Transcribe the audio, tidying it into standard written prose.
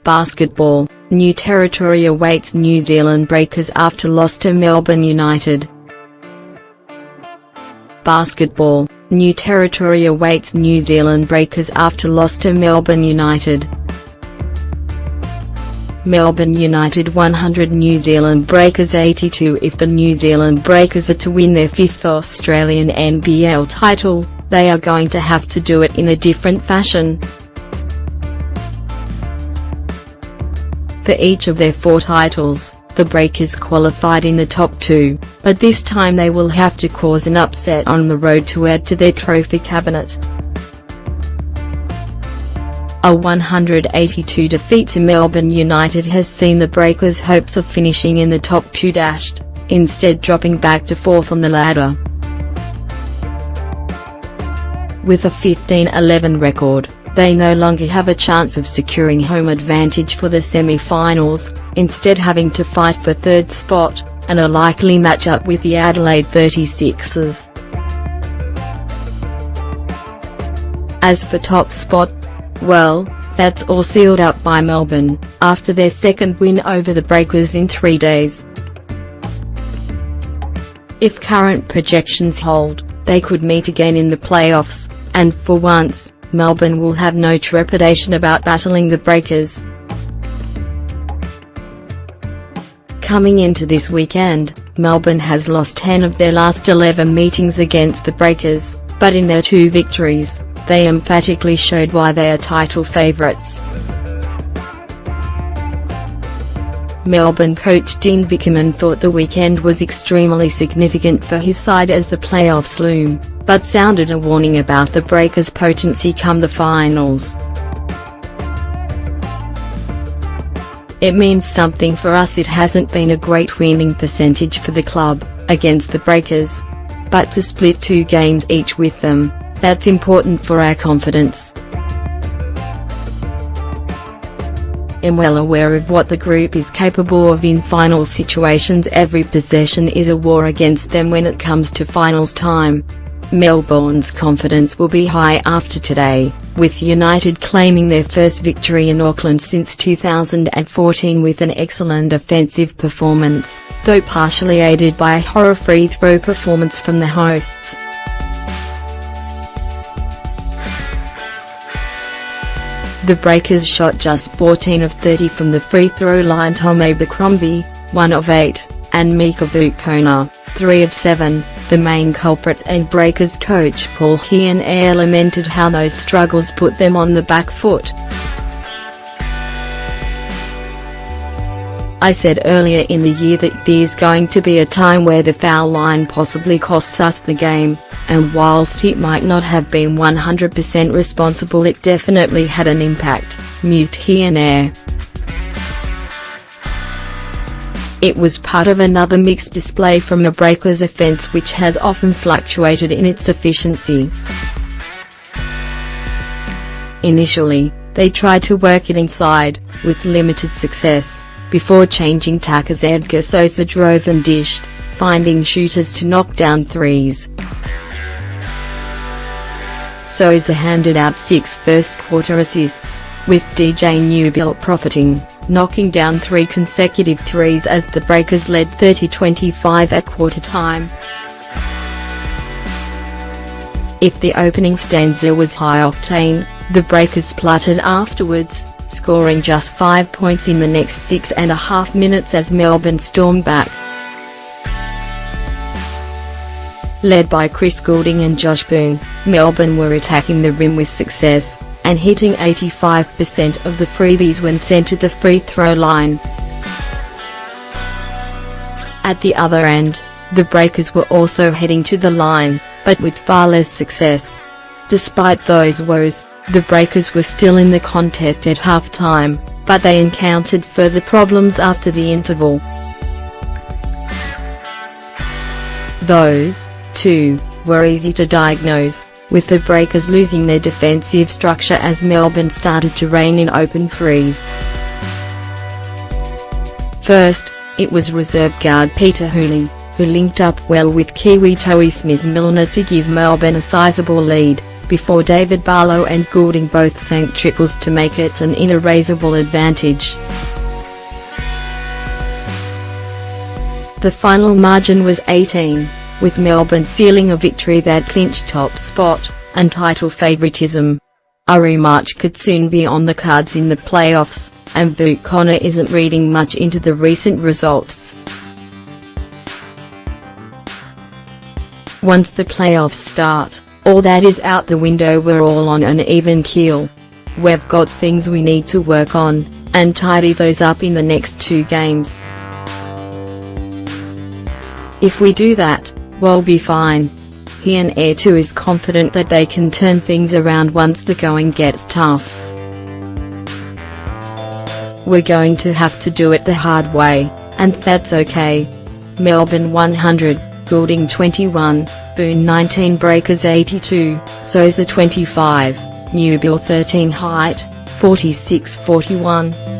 Basketball, new territory awaits New Zealand Breakers after loss to Melbourne United. Basketball, new territory awaits New Zealand Breakers after loss to Melbourne United. Melbourne United 100, New Zealand Breakers 82. If the New Zealand Breakers are to win their 5th Australian NBL title, they are going to have to do it in a different fashion. For each of their 4 titles, the Breakers qualified in the top 2, but this time they will have to cause an upset on the road to add to their trophy cabinet. A 182 defeat to Melbourne United has seen the Breakers' hopes of finishing in the top 2 dashed, instead dropping back to 4th on the ladder. With a 15-11 record, they no longer have a chance of securing home advantage for the semi-finals, instead having to fight for 3rd spot, and a likely matchup with the Adelaide 36ers. As for top spot, well, that's all sealed up by Melbourne, after their 2nd win over the Breakers in 3 days. If current projections hold, they could meet again in the playoffs, and for once, Melbourne will have no trepidation about battling the Breakers. Coming into this weekend, Melbourne has lost 10 of their last 11 meetings against the Breakers, but in their 2 victories, they emphatically showed why they are title favourites. Melbourne coach Dean Vickerman thought the weekend was extremely significant for his side as the playoffs loom, but sounded a warning about the Breakers' potency come the finals. It means something for us. It hasn't been a great winning percentage for the club against the Breakers, but to split 2 games each with them, that's important for our confidence. I'm well aware of what the group is capable of in final situations. Every possession is a war against them when it comes to finals time. Melbourne's confidence will be high after today, with United claiming their first victory in Auckland since 2014 with an excellent offensive performance, though partially aided by a horror free throw performance from the hosts. The Breakers shot just 14 of 30 from the free throw line. Tom Abercrombie, 1 of 8, and Mika Vukona, 3 of 7, the main culprits, and Breakers coach Paul Hianair lamented how those struggles put them on the back foot. I said earlier in the year that there's going to be a time where the foul line possibly costs us the game, and whilst it might not have been 100% responsible, it definitely had an impact, mused Hianair. It was part of another mixed display from the Breakers' offense, which has often fluctuated in its efficiency. Initially, they tried to work it inside, with limited success, before changing tack as Edgar Sosa drove and dished, finding shooters to knock down threes. Sosa handed out 6 first-quarter assists, with DJ Newbill profiting, knocking down 3 consecutive threes as the Breakers led 30-25 at quarter-time. If the opening stanza was high-octane, the Breakers spluttered afterwards, scoring just 5 points in the next 6.5 minutes as Melbourne stormed back. Led by Chris Goulding and Josh Boone, Melbourne were attacking the rim with success, and hitting 85% of the freebies when sent to the free throw line. At the other end, the Breakers were also heading to the line, but with far less success. Despite those woes, the Breakers were still in the contest at half-time, but they encountered further problems after the interval. Those, too, were easy to diagnose, with the Breakers losing their defensive structure as Melbourne started to rain in open threes. First, it was reserve guard Peter Hooley, who linked up well with Kiwi Towie Smith-Milner to give Melbourne a sizable lead, before David Barlow and Goulding both sank triples to make it an inerasable advantage. The final margin was 18, with Melbourne sealing a victory that clinched top spot and title favouritism. A rematch could soon be on the cards in the playoffs, and Vu Connor isn't reading much into the recent results. Once the playoffs start, all that is out the window. We're all on an even keel. We've got things we need to work on, and tidy those up in the next 2 games. If we do that, we'll be fine. He and Air 2 is confident that they can turn things around once the going gets tough. We're going to have to do it the hard way, and that's okay. Melbourne 100, Goulding 21, Boone 19, Breakers 82, Souza 25, Newbill 13, Height 46-41.